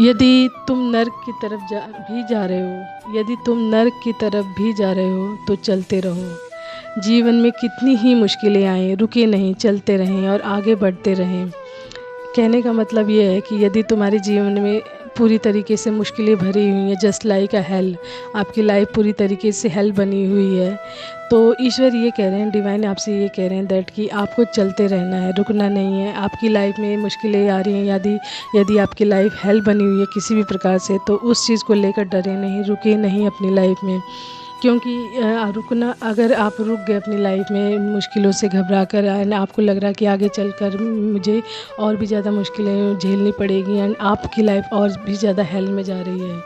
यदि तुम नर्क की तरफ भी जा रहे हो, यदि तुम नर्क की तरफ भी जा रहे हो तो चलते रहो। जीवन में कितनी ही मुश्किलें आएँ, रुके नहीं, चलते रहें और आगे बढ़ते रहें। कहने का मतलब ये है कि यदि तुम्हारे जीवन में पूरी तरीके से मुश्किलें भरी हुई हैं, जस्ट लाइक अ हेल, आपकी लाइफ पूरी तरीके से हेल बनी हुई है, तो ईश्वर ये कह रहे हैं, डिवाइन आपसे ये कह रहे हैं दैट कि आपको चलते रहना है, रुकना नहीं है। आपकी लाइफ में मुश्किलें आ रही हैं, यदि आपकी लाइफ हेल बनी हुई है किसी भी प्रकार से, तो उस चीज़ को लेकर डरे नहीं, रुके नहीं अपनी लाइफ में। क्योंकि रुकना, अगर आप रुक गए अपनी लाइफ में मुश्किलों से घबरा कर, एंड आपको लग रहा है कि आगे चलकर मुझे और भी ज़्यादा मुश्किलें झेलनी पड़ेगी एंड आपकी लाइफ और भी ज़्यादा हेल में जा रही है,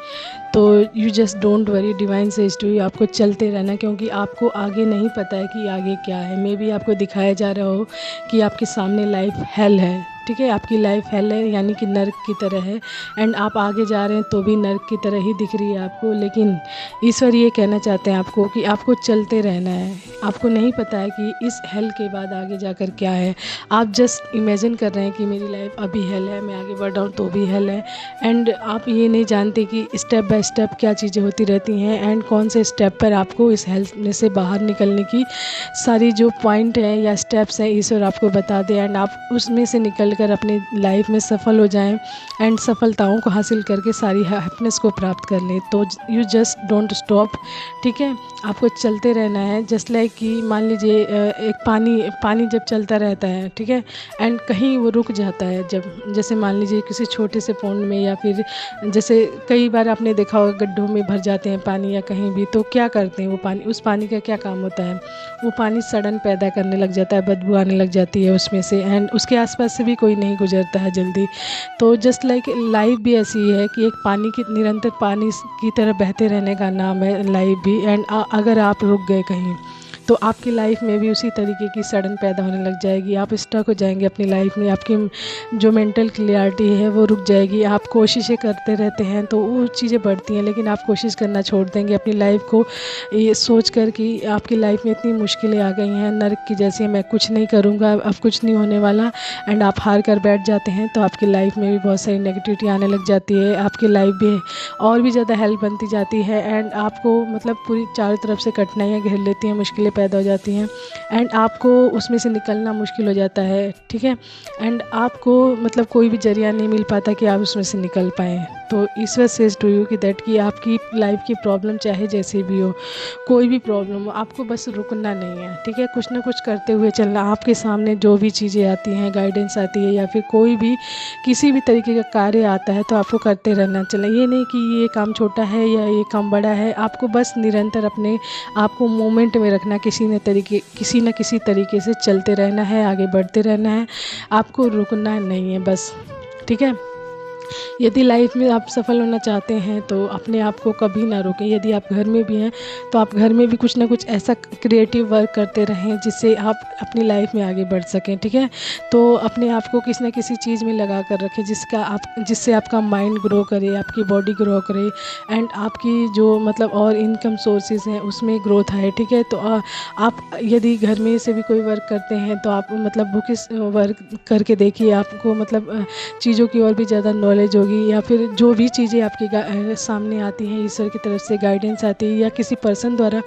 तो you just don't worry, divine says to you, आपको चलते रहना। क्योंकि आपको आगे नहीं पता है कि आगे क्या है। मे बी आपको दिखाया जा रहा हो कि आपके सामने लाइफ हेल है, ठीक है, आपकी लाइफ हेल है, यानी कि नर्क की तरह है, एंड आप आगे जा रहे हैं तो भी नर्क की तरह ही दिख रही है आपको। लेकिन ईश्वर ये कहना चाहते हैं आपको कि आपको चलते रहना है। आपको नहीं पता है कि इस हेल के बाद आगे जाकर क्या है। आप जस्ट इमेजिन कर रहे हैं कि मेरी लाइफ अभी हेल है, मैं आगे बढ़ रहा हूँ तो भी हेल है, एंड आप ये नहीं जानते कि स्टेप बाय स्टेप क्या चीज़ें होती रहती हैं एंड कौन से स्टेप पर आपको इस हेल में से बाहर निकलने की सारी जो पॉइंट है या स्टेप्स हैं ईश्वर आपको बता दे, एंड आप उसमें से निकल कर अपनी लाइफ में सफल हो जाएं एंड सफलताओं को हासिल करके सारी हैप्पीनेस को प्राप्त कर लें। तो यू जस्ट डोंट स्टॉप, ठीक है, आपको चलते रहना है। जस्ट लाइक कि मान लीजिए एक पानी जब चलता रहता है, ठीक है, एंड कहीं वो रुक जाता है, जब जैसे मान लीजिए किसी छोटे से पॉन्ड में, या फिर जैसे कई बार आपने देखा होगा गड्ढों में भर जाते हैं पानी या कहीं भी, तो क्या करते हैं वो पानी, उस पानी का क्या काम होता है, वो पानी सड़न पैदा करने लग जाता है, बदबू आने लग जाती है उसमें से, एंड उसके आसपास से भी कोई नहीं गुजरता है जल्दी। तो जस्ट लाइक लाइफ भी ऐसी ही है कि एक पानी की, निरंतर पानी की तरह बहते रहने का नाम है लाइफ भी। एंड अगर आप रुक गए कहीं तो आपकी लाइफ में भी उसी तरीके की सडन पैदा होने लग जाएगी। आप स्टक हो जाएंगे अपनी लाइफ में, आपकी जो मेंटल क्लियरिटी है वो रुक जाएगी। आप कोशिशें करते रहते हैं तो वो चीज़ें बढ़ती हैं, लेकिन आप कोशिश करना छोड़ देंगे अपनी लाइफ को ये सोच कर कि आपकी लाइफ में इतनी मुश्किलें आ गई हैं नर्क की जैसी, मैं कुछ नहीं करूँगा, अब कुछ नहीं होने वाला, एंड आप हार कर बैठ जाते हैं। तो आपकी लाइफ में भी बहुत सारी नेगेटिविटी आने लग जाती है, आपकी लाइफ भी और भी ज़्यादा हेल्प बनती जाती है, एंड आपको मतलब पूरी चारों तरफ से कठिनाइयाँ घेर लेती हैं, मुश्किलें पैदा हो जाती हैं, एंड आपको उसमें से निकलना मुश्किल हो जाता है, ठीक है, एंड आपको मतलब कोई भी जरिया नहीं मिल पाता कि आप उसमें से निकल पाएँ। तो ईश्वर सेज टू यू कि दैट कि आपकी लाइफ की प्रॉब्लम चाहे जैसी भी हो, कोई भी प्रॉब्लम हो, आपको बस रुकना नहीं है, ठीक है, कुछ ना कुछ करते हुए चलना। आपके सामने जो भी चीज़ें आती हैं, गाइडेंस आती है या फिर कोई भी किसी भी तरीके का कार्य आता है, तो आपको करते रहना चाहिए। ये नहीं कि ये काम छोटा है या ये काम बड़ा है, आपको बस निरंतर अपने आप को मोमेंट में रखना, किसी न किसी तरीके से चलते रहना है, आगे बढ़ते रहना है, आपको रुकना नहीं है बस, ठीक है। यदि लाइफ में आप सफल होना चाहते हैं तो अपने आप को कभी ना रोकें। यदि आप घर में भी हैं तो आप घर में भी कुछ ना कुछ ऐसा क्रिएटिव वर्क करते रहें जिससे आप अपनी लाइफ में आगे बढ़ सकें, ठीक है। तो अपने आप को किसी न किसी चीज़ में लगा कर रखें जिससे आपका माइंड ग्रो करे, आपकी बॉडी ग्रो करे, एंड आपकी जो मतलब और इनकम सोर्सेज हैं उसमें ग्रोथ आए, ठीक है। तो आप यदि घर में से भी कोई वर्क करते हैं तो आप मतलब बुकिश वर्क करके देखिए, आपको मतलब चीज़ों की और भी ज़्यादा नॉलेज होगी, या फिर जो भी चीज़ें आपके सामने आती हैं ईश्वर की तरफ से गाइडेंस आती है, या किसी पर्सन द्वारा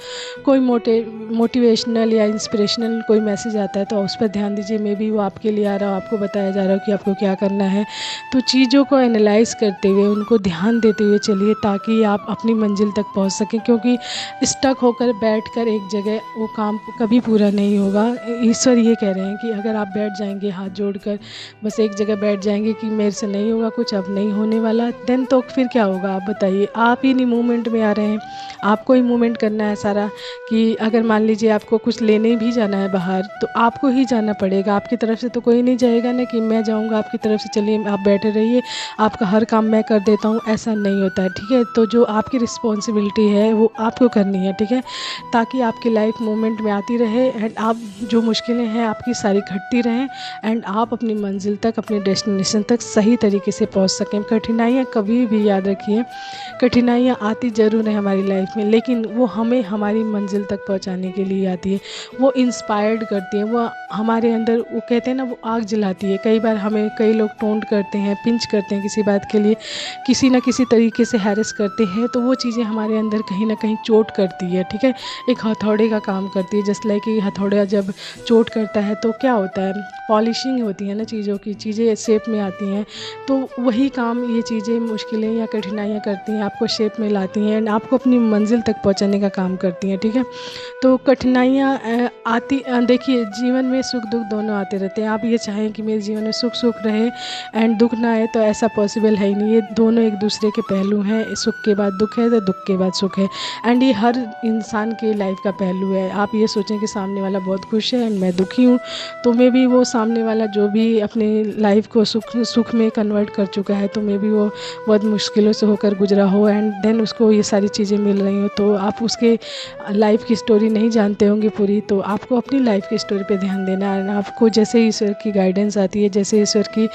कोई मोटिवेशनल या इंस्पिरेशनल कोई मैसेज आता है तो उस पर ध्यान दीजिए। मे बी वो आपके लिए आ रहा हो, आपको बताया जा रहा हो कि आपको क्या करना है। तो चीज़ों को एनालाइज करते हुए, उनको ध्यान देते हुए चलिए ताकि आप अपनी मंजिल तक पहुंच सकें, क्योंकि स्टक होकर बैठकर एक जगह वो काम कभी पूरा नहीं होगा। ईश्वर ये कह रहे हैं कि अगर आप बैठ जाएंगे हाथ जोड़कर, बस एक जगह बैठ जाएंगे कि मेरे से नहीं होगा कुछ, अब नहीं होने वाला, देन तो फिर क्या होगा आप बताइए। आप ही नहीं मूवमेंट में आ रहे हैं, आपको ही मूवमेंट करना है सारा। कि अगर मान लीजिए आपको कुछ लेने भी जाना है बाहर तो आपको ही जाना पड़ेगा, आपकी तरफ से तो कोई नहीं जाएगा ना कि मैं जाऊंगा आपकी तरफ से, चलिए आप बैठे रहिए आपका हर काम मैं कर देता हूँ, ऐसा नहीं होता है, ठीक है। तो जो आपकी रिस्पॉन्सिबिलिटी है वो आपको करनी है, ठीक है, ताकि आपकी लाइफ मूवमेंट में आती रहे, एंड आप जो मुश्किलें हैं आपकी सारी घटती रहें, एंड आप अपनी मंजिल तक, अपने डेस्टिनेशन तक सही तरीके से पहुँच पहुंच सकें। कठिनाइयाँ कभी भी, याद रखिए, कठिनाइयाँ आती ज़रूर है हमारी लाइफ में, लेकिन वो हमें हमारी मंजिल तक पहुंचाने के लिए आती है। वो इंस्पायर्ड करती है, वो हमारे अंदर, वो कहते हैं ना, वो आग जलाती है। कई बार हमें कई लोग टोंट करते हैं, पिंच करते हैं किसी बात के लिए, किसी ना किसी तरीके से हैरेस करते हैं, तो वो चीज़ें हमारे अंदर कहीं ना कहीं चोट करती है, ठीक है। एक हथौड़े का काम करती है, जस्ट लाइक कि हथौड़ा जब चोट करता है तो क्या होता है, पॉलिशिंग होती है ना चीज़ों की, चीज़ें शेप में आती हैं। तो वही काम ये चीज़ें, मुश्किलें या कठिनाइयाँ करती हैं, आपको शेप में लाती हैं एंड आपको अपनी मंजिल तक पहुंचाने का काम करती हैं, ठीक है। तो कठिनाइयाँ देखिए, जीवन में सुख दुख दोनों आते रहते हैं। आप ये चाहें कि मेरे जीवन में सुख सुख रहे एंड दुख ना आए, तो ऐसा पॉसिबल है ही नहीं। ये दोनों एक दूसरे के पहलू हैं। सुख के बाद दुख है तो दुख के बाद सुख है, एंड ये हर इंसान के लाइफ का पहलू है। आप ये सोचें कि सामने वाला बहुत खुश है एंड मैं दुखी हूँ, तो मे भी वो सामने वाला जो भी अपने लाइफ को सुख में कन्वर्ट कर चुका है, तो मे भी वो बहुत मुश्किलों से होकर गुजरा हो एंड देन उसको ये सारी चीज़ें मिल रही हो। तो आप उसके लाइफ की स्टोरी नहीं जानते होंगे पूरी, तो आपको अपनी लाइफ की स्टोरी पे ध्यान देना है। आपको जैसे ईश्वर की गाइडेंस आती है, जैसे ईश्वर की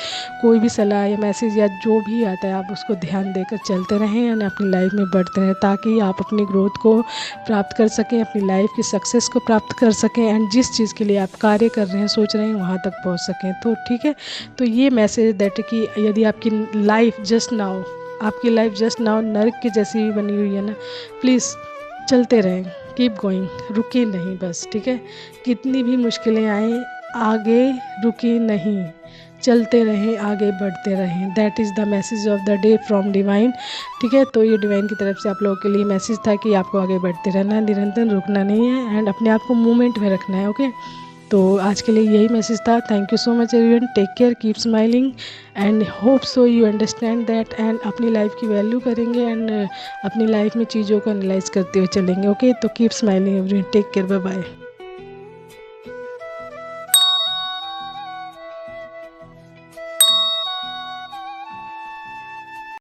कोई भी सलाह या मैसेज या जो भी आता है, आप उसको ध्यान देकर चलते रहें एंड अपनी लाइफ में बढ़ते रहें, ताकि आप अपनी ग्रोथ को प्राप्त कर सकें, अपनी लाइफ की सक्सेस को प्राप्त कर सकें एंड जिस चीज़ के लिए आप कार्य कर रहे हैं, सोच रहे हैं, वहाँ तक पहुँच सकें। तो ठीक है, तो ये मैसेज दैट कि यदि आपकी लाइफ जस्ट नाउ नर्क की जैसी भी बनी हुई है ना, प्लीज़ चलते रहें, कीप गोइंग, रुके नहीं बस, ठीक है। कितनी भी मुश्किलें आए, आगे रुके नहीं, चलते रहें, आगे बढ़ते रहें। That is the message of the day from divine, ठीक है। तो ये डिवाइन की तरफ से आप लोगों के लिए मैसेज था कि आपको आगे बढ़ते रहना है, निरंतर रुकना नहीं है एंड अपने आप को मूवमेंट में रखना है, ओके। तो आज के लिए यही मैसेज था। Thank you so much everyone, take care, keep smiling and hope so you understand that and अपनी लाइफ की वैल्यू करेंगे एंड अपनी लाइफ में चीज़ों को एनालाइज करते हुए चलेंगे, ओके। तो keep smiling everyone, take care, bye bye.